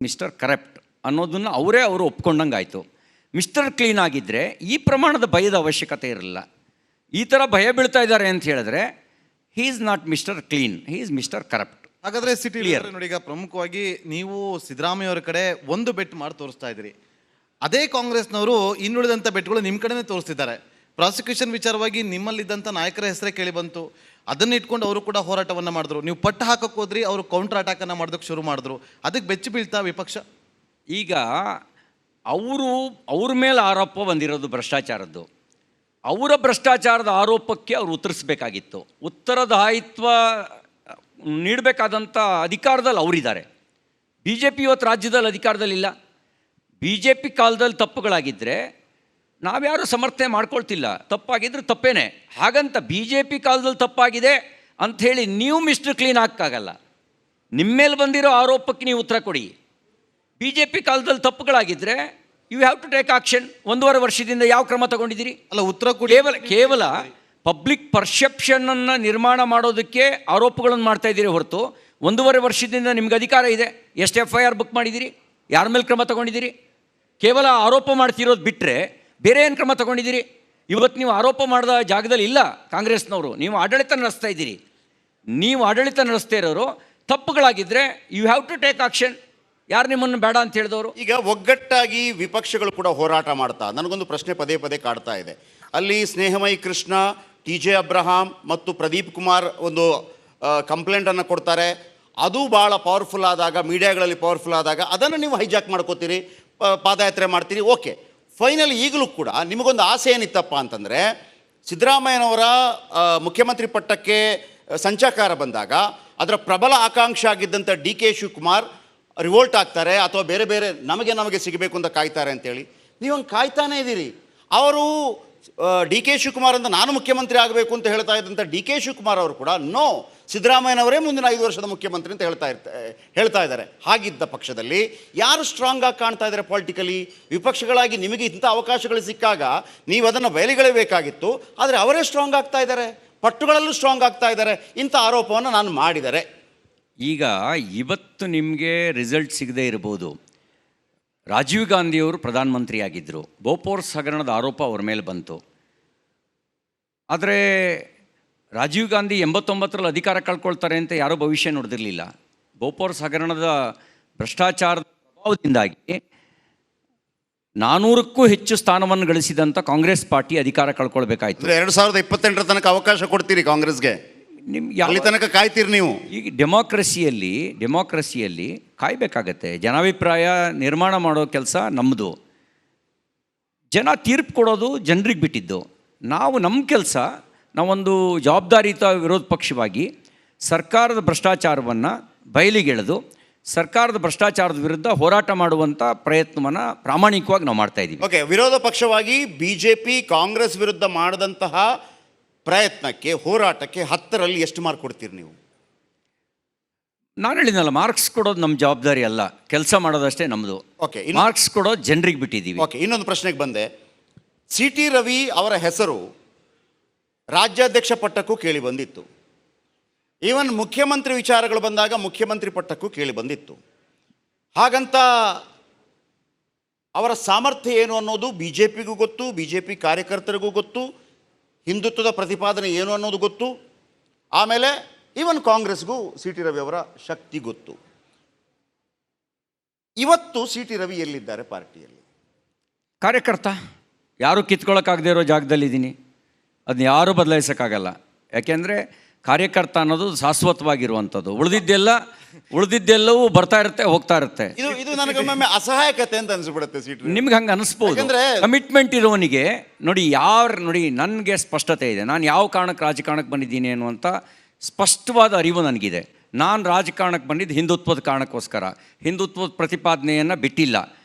Mister corrupt ಅನ್ನೋದನ್ನು ಅವರು ಒಪ್ಕೊಂಡಂಗೆ ಆಯಿತು. ಮಿಸ್ಟರ್ ಕ್ಲೀನ್ ಆಗಿದ್ದರೆ ಈ ಪ್ರಮಾಣದ ಭಯದ ಅವಶ್ಯಕತೆ ಇರಲಿಲ್ಲ. ಈ ಥರ ಭಯ ಬೀಳ್ತಾ ಇದ್ದಾರೆ ಅಂತ ಹೇಳಿದ್ರೆ he is not mister clean, he is mister corrupt. ಹಾಗಾದ್ರೆ ಸಿಟಿ ನೋಡಿ, ಈಗ ಪ್ರಮುಖವಾಗಿ ನೀವು ಸಿದ್ದರಾಮಯ್ಯ ಅವರ ಕಡೆ ಒಂದು ಬೆಟ್ ಮಾಡಿ ತೋರಿಸ್ತಾ ಇದ್ರಿ. ಅದೇ ಕಾಂಗ್ರೆಸ್ನವರು ಇನ್ನುಳಿದಂಥ ಬೆಟ್ಗಳು ನಿಮ್ಮ ಕಡೆನೇ ತೋರಿಸ್ತಿದ್ದಾರೆ. ಪ್ರಾಸಿಕ್ಯೂಷನ್ ವಿಚಾರವಾಗಿ ನಿಮ್ಮಲ್ಲಿದ್ದಂಥ ನಾಯಕರ ಹೆಸರೇ ಕೇಳಿ ಬಂತು. ಅದನ್ನ ಇಟ್ಕೊಂಡು ಅವರು ಕೂಡ ಹೋರಾಟವನ್ನು ಮಾಡಿದ್ರು. ನೀವು ಪಟ್ಟು ಹಾಕಕ್ಕೆ ಹೋದ್ರಿ, ಅವರು ಕೌಂಟರ್ ಅಟ್ಯಾಕನ್ನು ಮಾಡೋದಕ್ಕೆ ಶುರು ಮಾಡಿದ್ರು. ಅದಕ್ಕೆ ಬೆಚ್ಚಿ ಬೀಳ್ತಾ ವಿಪಕ್ಷ. ಈಗ ಅವ್ರ ಮೇಲೆ ಆರೋಪ ಬಂದಿರೋದು ಭ್ರಷ್ಟಾಚಾರದ್ದು. ಅವರ ಭ್ರಷ್ಟಾಚಾರದ ಆರೋಪಕ್ಕೆ ಅವರು ಉತ್ತರಿಸಬೇಕಾಗಿತ್ತು. ಉತ್ತರದಾಯಿತ್ವ ನೀಡಬೇಕಾದಂಥ ಅಧಿಕಾರದಲ್ಲಿ ಅವರಿದ್ದಾರೆ. ಬಿ ಜೆ ಪಿ ಇವತ್ತು ರಾಜ್ಯದಲ್ಲಿ ಅಧಿಕಾರದಲ್ಲಿಲ್ಲ. ಬಿ ಜೆ ಪಿ ಕಾಲದಲ್ಲಿ ತಪ್ಪುಗಳಾಗಿದ್ದರೆ ನಾವ್ಯಾರು ಸಮರ್ಥನೆ ಮಾಡ್ಕೊಳ್ತಿಲ್ಲ. ತಪ್ಪಾಗಿದ್ರೆ ತಪ್ಪೇನೆ. ಹಾಗಂತ ಬಿ ಜೆ ಪಿ ಕಾಲದಲ್ಲಿ ತಪ್ಪಾಗಿದೆ ಅಂಥೇಳಿ ನೀವು ಮಿಸ್ಟರ್ ಕ್ಲೀನ್ ಹಾಕೋಕ್ಕಾಗಲ್ಲ. ನಿಮ್ಮ ಮೇಲೆ ಬಂದಿರೋ ಆರೋಪಕ್ಕೆ ನೀವು ಉತ್ತರ ಕೊಡಿ. ಬಿ ಜೆ ಪಿ ಕಾಲದಲ್ಲಿ ತಪ್ಪುಗಳಾಗಿದ್ದರೆ you have to take action. 1.5 ವರ್ಷದಿಂದ ಯಾವ ಕ್ರಮ ತಗೊಂಡಿದ್ದೀರಿ? ಅಲ್ಲ, ಉತ್ತರ ಕೊಡಿ. ಕೇವಲ ಪಬ್ಲಿಕ್ ಪರ್ಸೆಪ್ಷನನ್ನು ನಿರ್ಮಾಣ ಮಾಡೋದಕ್ಕೆ ಆರೋಪಗಳನ್ನು ಮಾಡ್ತಾ ಇದ್ದೀರಿ ಹೊರತು 1.5 ವರ್ಷದಿಂದ ನಿಮ್ಗೆ ಅಧಿಕಾರ ಇದೆ. ಎಷ್ಟು FIR ಬುಕ್ ಮಾಡಿದ್ದೀರಿ? ಯಾರ ಮೇಲೆ ಕ್ರಮ ತಗೊಂಡಿದ್ದೀರಿ? ಕೇವಲ ಆರೋಪ ಮಾಡ್ತಿರೋದು ಬಿಟ್ಟರೆ ಬೇರೆ ಏನು ಕ್ರಮ ತಗೊಂಡಿದ್ದೀರಿ? ಇವತ್ತು ನೀವು ಆರೋಪ ಮಾಡಿದ ಜಾಗದಲ್ಲಿ ಇಲ್ಲ ಕಾಂಗ್ರೆಸ್ನವರು. ನೀವು ಆಡಳಿತ ನಡೆಸ್ತಾ ಇದ್ದೀರಿ. ನೀವು ಆಡಳಿತ ನಡೆಸ್ತಾ ಇರೋರು ತಪ್ಪುಗಳಾಗಿದ್ದರೆ you have to take action. ಯಾರು ನಿಮ್ಮನ್ನು ಬೇಡ ಅಂತ ಹೇಳಿದವರು? ಈಗ ಒಗ್ಗಟ್ಟಾಗಿ ವಿಪಕ್ಷಗಳು ಕೂಡ ಹೋರಾಟ ಮಾಡ್ತಾ ನನಗೊಂದು ಪ್ರಶ್ನೆ ಪದೇ ಪದೇ ಕಾಡ್ತಾ ಇದೆ. ಅಲ್ಲಿ ಸ್ನೇಹಮಯಿ ಕೃಷ್ಣ, TJ ಅಬ್ರಹಾಂ ಮತ್ತು ಪ್ರದೀಪ್ ಕುಮಾರ್ ಒಂದು ಕಂಪ್ಲೇಂಟನ್ನು ಕೊಡ್ತಾರೆ. ಅದು ಭಾಳ ಪವರ್ಫುಲ್ ಆದಾಗ, ಮೀಡಿಯಾಗಳಲ್ಲಿ ಪವರ್ಫುಲ್ ಆದಾಗ ಅದನ್ನು ನೀವು ಹೈಜಾಕ್ ಮಾಡ್ಕೋತೀರಿ, ಪಾದಯಾತ್ರೆ ಮಾಡ್ತೀರಿ. ಓಕೆ, ಫೈನಲ್ ಈಗಲೂ ಕೂಡ ನಿಮಗೊಂದು ಆಸೆ ಏನಿತ್ತಪ್ಪ ಅಂತಂದರೆ, ಸಿದ್ದರಾಮಯ್ಯನವರ ಮುಖ್ಯಮಂತ್ರಿ ಪಟ್ಟಕ್ಕೆ ಸಂಚಕಾರ ಬಂದಾಗ ಅದರ ಪ್ರಬಲ ಆಕಾಂಕ್ಷೆ ಆಗಿದ್ದಂಥ DK ಶಿವಕುಮಾರ್ ರಿವೋಲ್ಟ್ ಆಗ್ತಾರೆ ಅಥವಾ ಬೇರೆ ಬೇರೆ ನಮಗೆ ಸಿಗಬೇಕು ಅಂತ ಕಾಯ್ತಾರೆ ಅಂತೇಳಿ ನೀವು ಹಂಗೆ ಕಾಯ್ತಾನೇ ಇದ್ದೀರಿ. ಅವರು DK ಶಿವಕುಮಾರ್ ಅಂತ ನಾನು ಮುಖ್ಯಮಂತ್ರಿ ಆಗಬೇಕು ಅಂತ ಹೇಳ್ತಾ ಇದ್ದಂಥ DK ಶಿವಕುಮಾರ್ ಅವರು ಕೂಡ ನೋ, ಸಿದ್ದರಾಮಯ್ಯನವರೇ ಮುಂದಿನ 5 ವರ್ಷದ ಮುಖ್ಯಮಂತ್ರಿ ಅಂತ ಹೇಳ್ತಾ ಇದ್ದಾರೆ. ಹಾಗಿದ್ದ ಪಕ್ಷದಲ್ಲಿ ಯಾರು ಸ್ಟ್ರಾಂಗ್ ಆಗಿ ಕಾಣ್ತಾ ಇದ್ದಾರೆ ಪಾಲಿಟಿಕಲಿ? ವಿಪಕ್ಷಗಳಾಗಿ ನಿಮಗೆ ಇಂಥ ಅವಕಾಶಗಳು ಸಿಕ್ಕಾಗ ನೀವು ಅದನ್ನು ಬಯಲಿಗೆಳಬೇಕಾಗಿತ್ತು. ಆದರೆ ಅವರೇ ಸ್ಟ್ರಾಂಗ್ ಆಗ್ತಾ ಇದ್ದಾರೆ, ಪಟ್ಟುಗಳಲ್ಲೂ ಸ್ಟ್ರಾಂಗ್ ಆಗ್ತಾ ಇದ್ದಾರೆ. ಇಂಥ ಆರೋಪವನ್ನು ನಾನು ಮಾಡಿದರೆ ಈಗ ಇವತ್ತು ನಿಮಗೆ ರಿಸಲ್ಟ್ ಸಿಗದೇ ಇರ್ಬೋದು. ರಾಜೀವ್ ಗಾಂಧಿಯವರು ಪ್ರಧಾನಮಂತ್ರಿ ಆಗಿದ್ದರು. ಬೋಫೋರ್ಸ್ ಹಗರಣದ ಆರೋಪ ಅವ್ರ ಮೇಲೆ ಬಂತು. ಆದರೆ ರಾಜೀವ್ ಗಾಂಧಿ 89ರಲ್ಲಿ ಅಧಿಕಾರ ಕಳ್ಕೊಳ್ತಾರೆ ಅಂತ ಯಾರೂ ಭವಿಷ್ಯ ನೋಡಿದಿರಲಿಲ್ಲ. ಬೋಫೋರ್ಸ್ ಹಗರಣದ ಭ್ರಷ್ಟಾಚಾರದ ಪ್ರಭಾವದಿಂದಾಗಿ 400ಕ್ಕೂ ಹೆಚ್ಚು ಸ್ಥಾನವನ್ನು ಗಳಿಸಿದಂಥ ಕಾಂಗ್ರೆಸ್ ಪಾರ್ಟಿ ಅಧಿಕಾರ ಕಳ್ಕೊಳ್ಬೇಕಾಯ್ತು. 2028 ತನಕ ಅವಕಾಶ ಕೊಡ್ತೀರಿ ಕಾಂಗ್ರೆಸ್ಗೆ? ನಿಮ್ಗೆ ಅಲ್ಲಿ ತನಕ ಕಾಯ್ತೀರಿ ನೀವು? ಈಗ ಡೆಮೋಕ್ರಸಿಯಲ್ಲಿ ಕಾಯಬೇಕಾಗತ್ತೆ. ಜನಾಭಿಪ್ರಾಯ ನಿರ್ಮಾಣ ಮಾಡೋ ಕೆಲಸ ನಮ್ಮದು. ಜನ ತೀರ್ಪು ಕೊಡೋದು ಜನರಿಗೆ ಬಿಟ್ಟಿದ್ದು. ನಮ್ಮ ಕೆಲಸ, ನಾವೊಂದು ಜವಾಬ್ದಾರಿಯುತ ವಿರೋಧ ಪಕ್ಷವಾಗಿ ಸರ್ಕಾರದ ಭ್ರಷ್ಟಾಚಾರವನ್ನು ಬಯಲಿಗೆಳೆದು ಸರ್ಕಾರದ ಭ್ರಷ್ಟಾಚಾರದ ವಿರುದ್ಧ ಹೋರಾಟ ಮಾಡುವಂಥ ಪ್ರಯತ್ನವನ್ನು ಪ್ರಾಮಾಣಿಕವಾಗಿ ನಾವು ಮಾಡ್ತಾಯಿದ್ದೀವಿ. ಓಕೆ, ವಿರೋಧ ಪಕ್ಷವಾಗಿ BJP ಕಾಂಗ್ರೆಸ್ ವಿರುದ್ಧ ಮಾಡಿದಂತಹ ಪ್ರಯತ್ನಕ್ಕೆ, ಹೋರಾಟಕ್ಕೆ 10ರಲ್ಲಿ ಎಷ್ಟು ಮಾರ್ಕ್ ಕೊಡ್ತೀರಿ ನೀವು? ನಾನು ಹೇಳಿದ್ನಲ್ಲ, ಮಾರ್ಕ್ಸ್ ಕೊಡೋದು ನಮ್ಮ ಜವಾಬ್ದಾರಿ ಅಲ್ಲ, ಕೆಲಸ ಮಾಡೋದಷ್ಟೇ ನಮ್ಮದು. ಓಕೆ, ಮಾರ್ಕ್ಸ್ ಕೊಡೋದು ಜನರಿಗೆ ಬಿಟ್ಟಿದ್ದೀವಿ. ಓಕೆ, ಇನ್ನೊಂದು ಪ್ರಶ್ನೆಗೆ ಬಂದೆ. CT ರವಿ ಅವರ ಹೆಸರು ರಾಜ್ಯಾಧ್ಯಕ್ಷ ಪಟ್ಟಕ್ಕೂ ಕೇಳಿ ಬಂದಿತ್ತು. ಈವನ್ ಮುಖ್ಯಮಂತ್ರಿ ವಿಚಾರಗಳು ಬಂದಾಗ ಮುಖ್ಯಮಂತ್ರಿ ಪಟ್ಟಕ್ಕೂ ಕೇಳಿ ಬಂದಿತ್ತು. ಹಾಗಂತ ಅವರ ಸಾಮರ್ಥ್ಯ ಏನು ಅನ್ನೋದು BJPಗೂ ಗೊತ್ತು, BJP ಕಾರ್ಯಕರ್ತರಿಗೂ ಗೊತ್ತು, ಹಿಂದುತ್ವದ ಪ್ರತಿಪಾದನೆ ಏನು ಅನ್ನೋದು ಗೊತ್ತು. ಆಮೇಲೆ ಈವನ್ ಕಾಂಗ್ರೆಸ್ಗೂ CT ರವಿ ಅವರ ಶಕ್ತಿ ಗೊತ್ತು. ಇವತ್ತು CT ರವಿ ಎಲ್ಲಿದ್ದಾರೆ ಪಾರ್ಟಿಯಲ್ಲಿ? ಕಾರ್ಯಕರ್ತ. ಯಾರೂ ಕಿತ್ಕೊಳ್ಳೋಕ್ಕಾಗದೇ ಇರೋ ಜಾಗದಲ್ಲಿದ್ದೀನಿ. ಅದನ್ನ ಯಾರೂ ಬದಲಾಯಿಸೋಕ್ಕಾಗಲ್ಲ. ಯಾಕೆಂದರೆ ಕಾರ್ಯಕರ್ತ ಅನ್ನೋದು ಶಾಶ್ವತವಾಗಿರುವಂಥದ್ದು. ಉಳಿದಿದ್ದೆಲ್ಲವೂ ಬರ್ತಾ ಇರುತ್ತೆ, ಹೋಗ್ತಾ ಇರುತ್ತೆ. ಇದು ನನಗೊಮ್ಮೆ ಅಸಹಾಯಕತೆ ಅಂತ ಅನಿಸ್ಬಿಡುತ್ತೆ. ನಿಮ್ಗೆ ಹಂಗೆ ಅನಿಸ್ಬೋದು. ಕಮಿಟ್ಮೆಂಟ್ ಇರೋನಿಗೆ ನೋಡಿ, ನನಗೆ ಸ್ಪಷ್ಟತೆ ಇದೆ. ನಾನು ಯಾವ ಕಾರಣಕ್ಕೆ ರಾಜಕಾರಣಕ್ಕೆ ಬಂದಿದ್ದೀನಿ ಅನ್ನುವಂಥ ಸ್ಪಷ್ಟವಾದ ಅರಿವು ನನಗಿದೆ. ನಾನು ರಾಜಕಾರಣಕ್ಕೆ ಬಂದಿದ್ದು ಹಿಂದುತ್ವದ ಕಾರಣಕ್ಕೋಸ್ಕರ. ಹಿಂದುತ್ವದ ಪ್ರತಿಪಾದನೆಯನ್ನು ಬಿಟ್ಟಿಲ್ಲ,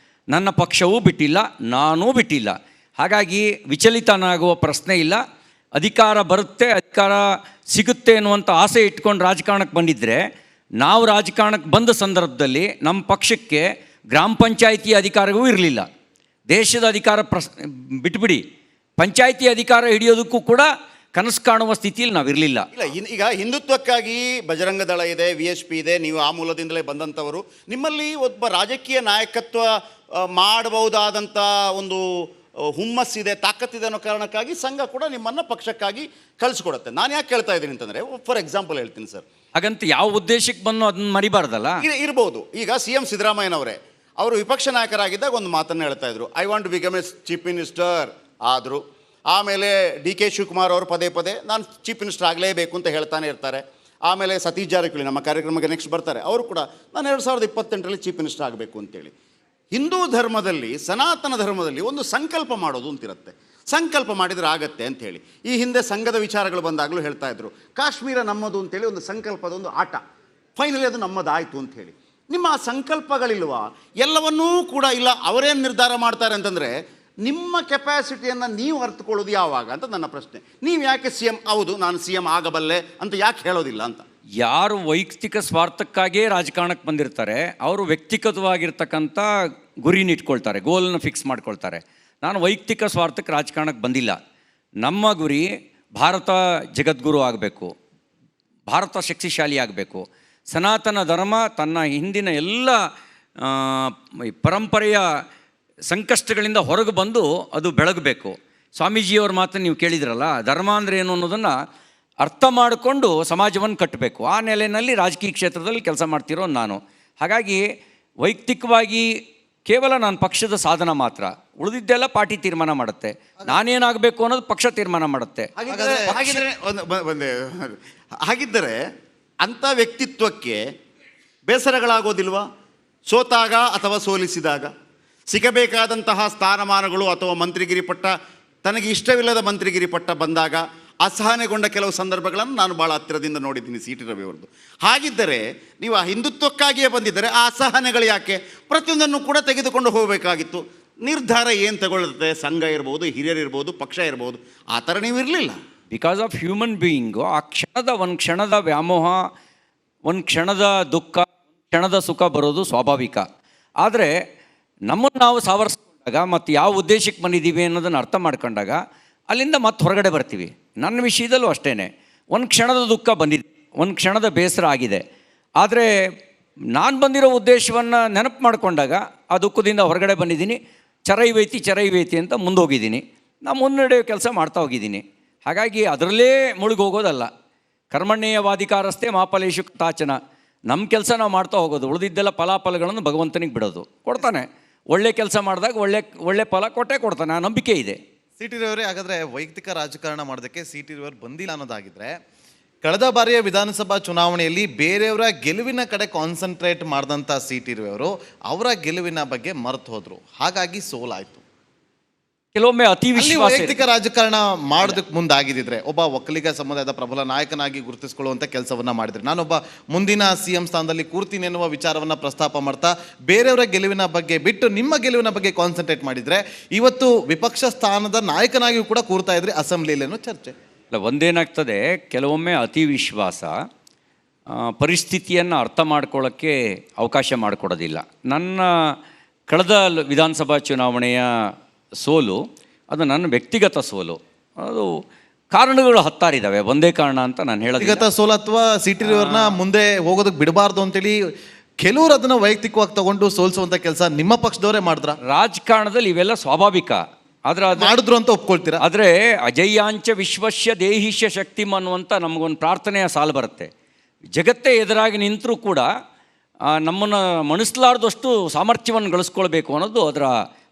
ನನ್ನ ಪಕ್ಷವೂ ಬಿಟ್ಟಿಲ್ಲ, ನಾನೂ ಬಿಟ್ಟಿಲ್ಲ. ಹಾಗಾಗಿ ವಿಚಲಿತನಾಗುವ ಪ್ರಶ್ನೆ ಇಲ್ಲ. ಅಧಿಕಾರ ಬರುತ್ತೆ, ಅಧಿಕಾರ ಸಿಗುತ್ತೆ ಅನ್ನುವಂಥ ಆಸೆ ಇಟ್ಕೊಂಡು ರಾಜಕಾರಣಕ್ಕೆ ಬಂದಿದ್ದರೆ, ನಾವು ರಾಜಕಾರಣಕ್ಕೆ ಬಂದ ಸಂದರ್ಭದಲ್ಲಿ ನಮ್ಮ ಪಕ್ಷಕ್ಕೆ ಗ್ರಾಮ ಪಂಚಾಯಿತಿ ಅಧಿಕಾರವೂ ಇರಲಿಲ್ಲ. ದೇಶದ ಅಧಿಕಾರ ಬಿಟ್ಬಿಡಿ, ಪಂಚಾಯಿತಿ ಅಧಿಕಾರ ಹಿಡಿಯೋದಕ್ಕೂ ಕೂಡ ಕನಸು ಕಾಣುವ ಸ್ಥಿತಿಯಲ್ಲಿ ನಾವಿರಲಿಲ್ಲ. ಇಲ್ಲ ಈಗ ಹಿಂದುತ್ವಕ್ಕಾಗಿ ಬಜರಂಗ ದಳ ಇದೆ, VHP ಇದೆ, ನೀವು ಆ ಮೂಲದಿಂದಲೇ ಬಂದಂಥವರು. ನಿಮ್ಮಲ್ಲಿ ಒಬ್ಬ ರಾಜಕೀಯ ನಾಯಕತ್ವ ಮಾಡಬಹುದಾದಂಥ ಒಂದು ಹುಮ್ಮಸ್ಸಿದೆ, ತಾಕತ್ತಿದೆ ಅನ್ನೋ ಕಾರಣಕ್ಕಾಗಿ ಸಂಘ ಕೂಡ ನಿಮ್ಮನ್ನು ಪಕ್ಷಕ್ಕಾಗಿ ಕಳಿಸ್ಕೊಡುತ್ತೆ. ನಾನು ಯಾಕೆ ಕೇಳ್ತಾ ಇದ್ದೀನಿ ಅಂತಂದರೆ, ಫಾರ್ ಎಕ್ಸಾಂಪಲ್ ಹೇಳ್ತೀನಿ ಸರ್, ಹಾಗಂತ ಯಾವ ಉದ್ದೇಶಕ್ಕೆ ಬಂದು ಅದನ್ನ ಮರಿಬಾರ್ದಲ್ಲ. ಇರ್ಬೋದು. ಈಗ CM ಸಿದ್ದರಾಮಯ್ಯನವರೇ ಅವರು ವಿಪಕ್ಷ ನಾಯಕರಾಗಿದ್ದಾಗ ಒಂದು ಮಾತನ್ನು ಹೇಳ್ತಾ ಇದ್ರು, I want to become a chief minister ಆದರು. ಆಮೇಲೆ DK ಶಿವಕುಮಾರ್ ಅವರು ಪದೇ ಪದೇ ನಾನು ಚೀಫ್ ಮಿನಿಸ್ಟರ್ ಆಗಲೇಬೇಕು ಅಂತ ಹೇಳ್ತಾನೆ ಇರ್ತಾರೆ. ಆಮೇಲೆ ಸತೀಶ್ ಜಾರಕಿಹೊಳಿ ನಮ್ಮ ಕಾರ್ಯಕ್ರಮಕ್ಕೆ ನೆಕ್ಸ್ಟ್ ಬರ್ತಾರೆ, ಅವರು ಕೂಡ ನಾನು 2028ರಲ್ಲಿ ಚೀಫ್ ಮಿನಿಸ್ಟರ್ ಆಗಬೇಕು ಅಂತೇಳಿ. ಹಿಂದೂ ಧರ್ಮದಲ್ಲಿ, ಸನಾತನ ಧರ್ಮದಲ್ಲಿ ಒಂದು ಸಂಕಲ್ಪ ಮಾಡೋದು ಅಂತಿರುತ್ತೆ. ಸಂಕಲ್ಪ ಮಾಡಿದರೆ ಆಗತ್ತೆ ಅಂಥೇಳಿ. ಈ ಹಿಂದೆ ಸಂಘದ ವಿಚಾರಗಳು ಬಂದಾಗಲೂ ಹೇಳ್ತಾ ಇದ್ರು, ಕಾಶ್ಮೀರ ನಮ್ಮದು ಅಂತೇಳಿ ಒಂದು ಸಂಕಲ್ಪದ ಒಂದು ಆಟ, ಫೈನಲಿ ಅದು ನಮ್ಮದಾಯಿತು ಅಂಥೇಳಿ. ನಿಮ್ಮ ಆ ಸಂಕಲ್ಪಗಳಿಲ್ವಾ? ಎಲ್ಲವನ್ನೂ ಕೂಡ ಇಲ್ಲ, ಅವರೇನು ನಿರ್ಧಾರ ಮಾಡ್ತಾರೆ ಅಂತಂದರೆ ನಿಮ್ಮ ಕೆಪಾಸಿಟಿಯನ್ನು ನೀವು ಅರ್ಥಕೊಳ್ಳೋದು ಯಾವಾಗ ಅಂತ ನನ್ನ ಪ್ರಶ್ನೆ. ನೀವು ಯಾಕೆ CM, ಹೌದು ನಾನು CM ಆಗಬಲ್ಲೆ ಅಂತ ಯಾಕೆ ಹೇಳೋದಿಲ್ಲ ಅಂತ? ಯಾರು ವೈಯಕ್ತಿಕ ಸ್ವಾರ್ಥಕ್ಕಾಗಿಯೇ ರಾಜಕಾರಣಕ್ಕೆ ಬಂದಿರ್ತಾರೆ ಅವರು ವ್ಯಕ್ತಿಗತವಾಗಿರ್ತಕ್ಕಂಥ ಗುರಿನ ಇಟ್ಕೊಳ್ತಾರೆ, ಗೋಲನ್ನು ಫಿಕ್ಸ್ ಮಾಡ್ಕೊಳ್ತಾರೆ. ನಾನು ವೈಯಕ್ತಿಕ ಸ್ವಾರ್ಥಕ್ಕೆ ರಾಜಕಾರಣಕ್ಕೆ ಬಂದಿಲ್ಲ. ನಮ್ಮ ಗುರಿ ಭಾರತ ಜಗದ್ಗುರು ಆಗಬೇಕು, ಭಾರತ ಶಕ್ತಿಶಾಲಿ ಆಗಬೇಕು, ಸನಾತನ ಧರ್ಮ ತನ್ನ ಹಿಂದಿನ ಎಲ್ಲ ಪರಂಪರೆಯ ಸಂಕಷ್ಟಗಳಿಂದ ಹೊರಗೆ ಬಂದು ಅದು ಬೆಳಗಬೇಕು. ಸ್ವಾಮೀಜಿಯವ್ರ ಮಾತನ್ನು ನೀವು ಕೇಳಿದ್ರಲ್ಲ, ಧರ್ಮ ಅಂದರೆ ಏನು ಅನ್ನೋದನ್ನು ಅರ್ಥ ಮಾಡಿಕೊಂಡು ಸಮಾಜವನ್ನು ಕಟ್ಟಬೇಕು. ಆ ನೆಲೆಯಲ್ಲಿ ರಾಜಕೀಯ ಕ್ಷೇತ್ರದಲ್ಲಿ ಕೆಲಸ ಮಾಡ್ತಿರೋ ನಾನು. ಹಾಗಾಗಿ ವೈಯಕ್ತಿಕವಾಗಿ ಕೇವಲ ನಾನು ಪಕ್ಷದ ಸಾಧನ ಮಾತ್ರ, ಉಳಿದಿದ್ದೆಲ್ಲ ಪಾರ್ಟಿ ತೀರ್ಮಾನ ಮಾಡುತ್ತೆ. ನಾನೇನಾಗಬೇಕು ಅನ್ನೋದು ಪಕ್ಷ ತೀರ್ಮಾನ ಮಾಡುತ್ತೆ. ಹಾಗಿದ್ದರೆ ಅಂಥ ವ್ಯಕ್ತಿತ್ವಕ್ಕೆ ಬೇಸರಗಳಾಗೋದಿಲ್ವಾ? ಸೋತಾಗ ಅಥವಾ ಸೋಲಿಸಿದಾಗ ಸಿಗಬೇಕಾದಂತಹ ಸ್ಥಾನಮಾನಗಳು ಅಥವಾ ಮಂತ್ರಿಗಿರಿ ಪಟ್ಟ, ತನಗೆ ಇಷ್ಟವಿಲ್ಲದ ಮಂತ್ರಿಗಿರಿ ಪಟ್ಟ ಬಂದಾಗ ಅಸಹನೆಗೊಂಡ ಕೆಲವು ಸಂದರ್ಭಗಳನ್ನು ನಾನು ಭಾಳ ಹತ್ತಿರದಿಂದ ನೋಡಿದ್ದೀನಿ CT ರವಿ ಅವ್ರದ್ದು. ಹಾಗಿದ್ದರೆ ನೀವು ಆ ಹಿಂದುತ್ವಕ್ಕಾಗಿಯೇ ಬಂದಿದ್ದರೆ ಆ ಅಸಹನೆಗಳು ಯಾಕೆ? ಪ್ರತಿಯೊಂದನ್ನು ಕೂಡ ತೆಗೆದುಕೊಂಡು ಹೋಗಬೇಕಾಗಿತ್ತು. ನಿರ್ಧಾರ ಏನು ತಗೊಳ್ಳುತ್ತೆ? ಸಂಘ ಇರ್ಬೋದು, ಹಿರಿಯರಿರ್ಬೋದು, ಪಕ್ಷ ಇರ್ಬೋದು, ಆ ಥರ ನೀವು ಇರಲಿಲ್ಲ. ಬಿಕಾಸ್ ಆಫ್ ಹ್ಯೂಮನ್ ಬೀಯಿಂಗು ಆ ಒಂದು ಕ್ಷಣದ ವ್ಯಾಮೋಹ, ಒಂದು ಕ್ಷಣದ ದುಃಖ, ಕ್ಷಣದ ಸುಖ ಬರೋದು ಸ್ವಾಭಾವಿಕ. ಆದರೆ ನಮ್ಮನ್ನು ನಾವು ಸಾವರಿಸ್ಕೊಂಡಾಗ ಮತ್ತು ಯಾವ ಉದ್ದೇಶಕ್ಕೆ ಬಂದಿದ್ದೀವಿ ಅನ್ನೋದನ್ನು ಅರ್ಥ ಮಾಡ್ಕೊಂಡಾಗ ಅಲ್ಲಿಂದ ಮತ್ತೆ ಹೊರಗಡೆ ಬರ್ತೀವಿ. ನನ್ನ ವಿಷಯದಲ್ಲೂ ಅಷ್ಟೇ, ಒಂದು ಕ್ಷಣದ ದುಃಖ ಬಂದಿದೆ, ಒಂದು ಕ್ಷಣದ ಬೇಸರ ಆಗಿದೆ. ಆದರೆ ನಾನು ಬಂದಿರೋ ಉದ್ದೇಶವನ್ನು ನೆನಪು ಮಾಡಿಕೊಂಡಾಗ ಆ ದುಃಖದಿಂದ ಹೊರಗಡೆ ಬಂದಿದ್ದೀನಿ. ಚರೈವೈತಿ ಅಂತ ಮುಂದೋಗಿದ್ದೀನಿ. ನಾನು ಮುನ್ನಡೆಯೋ ಕೆಲಸ ಮಾಡ್ತಾ ಹೋಗಿದ್ದೀನಿ. ಹಾಗಾಗಿ ಅದರಲ್ಲೇ ಮುಳುಗೋಗೋದಲ್ಲ. ಕರ್ಮಣ್ಯೇವಾಧಿಕಾರಸ್ಥೆ ಮಾಫಲೇಷು ಕಥಾಚನ. ನಮ್ಮ ಕೆಲಸ ನಾವು ಮಾಡ್ತಾ ಹೋಗೋದು, ಉಳಿದಿದ್ದೆಲ್ಲ ಫಲಾಫಲಗಳನ್ನು ಭಗವಂತನಿಗೆ ಬಿಡೋದು. ಕೊಡ್ತಾನೆ, ಒಳ್ಳೆ ಕೆಲಸ ಮಾಡಿದಾಗ ಒಳ್ಳೆ ಫಲ ಕೊಡ್ತಾನೆ, ಆ ನಂಬಿಕೆ ಇದೆ. CT ರವಿ ಅವರೇ, ಹಾಗಾದರೆ ವೈಯಕ್ತಿಕ ರಾಜಕಾರಣ ಮಾಡೋದಕ್ಕೆ CT ರವಿ ಅವರು ಬಂದಿಲ್ಲ ಅನ್ನೋದಾಗಿದ್ದರೆ, ಕಳೆದ ಬಾರಿಯ ವಿಧಾನಸಭಾ ಚುನಾವಣೆಯಲ್ಲಿ ಬೇರೆಯವರ ಗೆಲುವಿನ ಕಡೆ ಕಾನ್ಸಂಟ್ರೇಟ್ ಮಾಡಿದಂಥ CT ರವಿ ಅವರು ಅವರ ಗೆಲುವಿನ ಬಗ್ಗೆ ಮರೆತು ಹೋದರು, ಹಾಗಾಗಿ ಸೋಲಾಯಿತು. ಕೆಲವೊಮ್ಮೆ ಅತಿ ವಿಶ್ವಾಸ. ವೈಯಕ್ತಿಕ ರಾಜಕಾರಣ ಮಾಡೋದಕ್ಕೆ ಮುಂದಾಗಿದ್ದರೆ ಒಬ್ಬ ಒಕ್ಕಲಿಗ ಸಮುದಾಯದ ಪ್ರಬಲ ನಾಯಕನಾಗಿ ಗುರುತಿಸಿಕೊಳ್ಳುವಂಥ ಕೆಲಸವನ್ನ ಮಾಡಿದ್ರೆ, ನಾನೊಬ್ಬ ಮುಂದಿನ CM ಸ್ಥಾನದಲ್ಲಿ ಕೂರ್ತೀನಿ ಎನ್ನುವ ವಿಚಾರವನ್ನು ಪ್ರಸ್ತಾಪ ಮಾಡ್ತಾ ಬೇರೆಯವರ ಗೆಲುವಿನ ಬಗ್ಗೆ ಬಿಟ್ಟು ನಿಮ್ಮ ಗೆಲುವಿನ ಬಗ್ಗೆ ಕಾನ್ಸಂಟ್ರೇಟ್ ಮಾಡಿದರೆ ಇವತ್ತು ವಿಪಕ್ಷ ಸ್ಥಾನದ ನಾಯಕನಾಗಿಯೂ ಕೂಡ ಕೂರ್ತಾ ಇದ್ರಿ ಅಸೆಂಬ್ಲಿಯಲ್ಲಿ ಅನ್ನೋ ಚರ್ಚೆ. ಇಲ್ಲ, ಒಂದೇನಾಗ್ತದೆ, ಕೆಲವೊಮ್ಮೆ ಅತಿ ವಿಶ್ವಾಸ ಪರಿಸ್ಥಿತಿಯನ್ನು ಅರ್ಥ ಮಾಡ್ಕೊಳ್ಳೋಕ್ಕೆ ಅವಕಾಶ ಮಾಡಿಕೊಡೋದಿಲ್ಲ. ನನ್ನ ಕಳೆದ ವಿಧಾನಸಭಾ ಚುನಾವಣೆಯ ಸೋಲು ಅದು ನನ್ನ ವ್ಯಕ್ತಿಗತ ಸೋಲು. ಅದು ಕಾರಣಗಳು ಹತ್ತಾರಿದ್ದಾವೆ, ಒಂದೇ ಕಾರಣ ಅಂತ ನಾನು ಹೇಳೋದು. ವ್ಯಕ್ತಿಗತ ಸೋಲು ಅಥವಾ CT ರವಿ ಅವ್ರನ್ನ ಮುಂದೆ ಹೋಗೋದಕ್ಕೆ ಬಿಡಬಾರ್ದು ಅಂತೇಳಿ ಕೆಲವರು ಅದನ್ನು ವೈಯಕ್ತಿಕವಾಗಿ ತಗೊಂಡು ಸೋಲಿಸುವಂಥ ಕೆಲಸ ನಿಮ್ಮ ಪಕ್ಷದವರೇ ಮಾಡಿದ್ರ? ರಾಜಕಾರಣದಲ್ಲಿ ಇವೆಲ್ಲ ಸ್ವಾಭಾವಿಕ, ಆದರೆ ಅದು ಮಾಡಿದ್ರು ಅಂತ ಒಪ್ಕೊಳ್ತೀರಾ? ಆದರೆ ಅಜಯ್ಯಾಂಚ ವಿಶ್ವಸ್ಯ ದೇಹಿಷ್ಯ ಶಕ್ತಿಮ್ ಅನ್ನುವಂಥ ನಮಗೊಂದು ಪ್ರಾರ್ಥನೆಯ ಸಾಲು ಬರುತ್ತೆ. ಜಗತ್ತೇ ಎದುರಾಗಿ ನಿಂತರೂ ಕೂಡ ನಮ್ಮನ್ನು ಮಣಿಸಲಾರ್ದಷ್ಟು ಸಾಮರ್ಥ್ಯವನ್ನು ಗಳಿಸ್ಕೊಳ್ಬೇಕು ಅನ್ನೋದು ಅದರ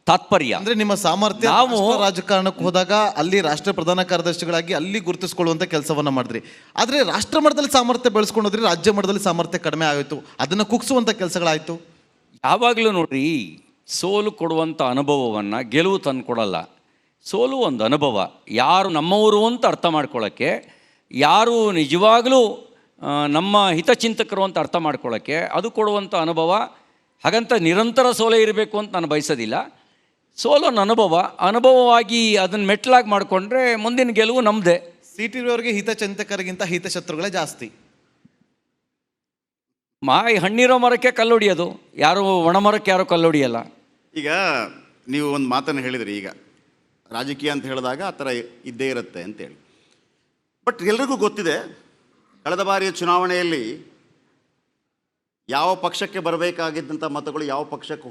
ತಾತ್ಪರ್ಯ. ಅಂದ್ರೆ ನಿಮ್ಮ ಸಾಮರ್ಥ್ಯ, ನಾವು ರಾಜಕಾರಣಕ್ಕೆ ಹೋದಾಗ ಅಲ್ಲಿ ರಾಷ್ಟ್ರ ಪ್ರಧಾನ ಕಾರ್ಯದರ್ಶಿಗಳಾಗಿ ಅಲ್ಲಿ ಗುರುತಿಸ್ಕೊಳ್ಳುವಂತ ಕೆಲಸವನ್ನ ಮಾಡಿದ್ರಿ. ಆದ್ರೆ ರಾಷ್ಟ್ರ ಮಟ್ಟದಲ್ಲಿ ಸಾಮರ್ಥ್ಯ ಬೆಳೆಸ್ಕೊಂಡ್ರಿ, ರಾಜ್ಯ ಮಟ್ಟದಲ್ಲಿ ಸಾಮರ್ಥ್ಯ ಕಡಿಮೆ ಆಯಿತು, ಅದನ್ನ ಕುಗ್ಸುವಂತ ಕೆಲಸಗಳಾಯ್ತು. ಯಾವಾಗಲೂ ನೋಡ್ರಿ, ಸೋಲು ಕೊಡುವಂಥ ಅನುಭವವನ್ನು ಗೆಲುವು ತಂದು ಕೊಡಲ್ಲ. ಸೋಲು ಒಂದು ಅನುಭವ. ಯಾರು ನಮ್ಮವರು ಅಂತ ಅರ್ಥ ಮಾಡ್ಕೊಳ್ಳೋಕ್ಕೆ, ಯಾರು ನಿಜವಾಗಲೂ ನಮ್ಮ ಹಿತಚಿಂತಕರು ಅಂತ ಅರ್ಥ ಮಾಡ್ಕೊಳ್ಳೋಕ್ಕೆ ಅದು ಕೊಡುವಂಥ ಅನುಭವ. ಹಾಗಂತ ನಿರಂತರ ಸೋಲೇ ಇರಬೇಕು ಅಂತ ನಾನು ಬಯಸೋದಿಲ್ಲ. ಸೋಲೋನ ಅನುಭವವಾಗಿ ಅದನ್ನು ಮೆಟ್ಲಾಗಿ ಮಾಡಿಕೊಂಡ್ರೆ ಮುಂದಿನ ಗೆಲುವು ನಮ್ಮದೇ. CT ರವಿ ಅವರಿಗೆ ಹಿತಚಿಂತಕರಿಗಿಂತ ಹಿತಶತ್ರುಗಳೇ ಜಾಸ್ತಿ. ಹಣ್ಣಿರೋ ಮರಕ್ಕೆ ಕಲ್ಲೊಡಿಯೋದು, ಯಾರು ಒಣ ಮರಕ್ಕೆ ಯಾರು ಕಲ್ಲೊಡಿಯಲ್ಲ. ಈಗ ನೀವು ಒಂದು ಮಾತನ್ನು ಹೇಳಿದ್ರಿ, ಈಗ ರಾಜಕೀಯ ಅಂತ ಹೇಳಿದಾಗ ಆ ಥರ ಇದ್ದೇ ಇರುತ್ತೆ ಅಂತೇಳಿ. ಬಟ್ ಎಲ್ರಿಗೂ ಗೊತ್ತಿದೆ, ಕಳೆದ ಬಾರಿಯ ಚುನಾವಣೆಯಲ್ಲಿ ಯಾವ ಪಕ್ಷಕ್ಕೆ ಬರಬೇಕಾಗಿದ್ದಂಥ ಮತಗಳು ಯಾವ ಪಕ್ಷಕ್ಕೆ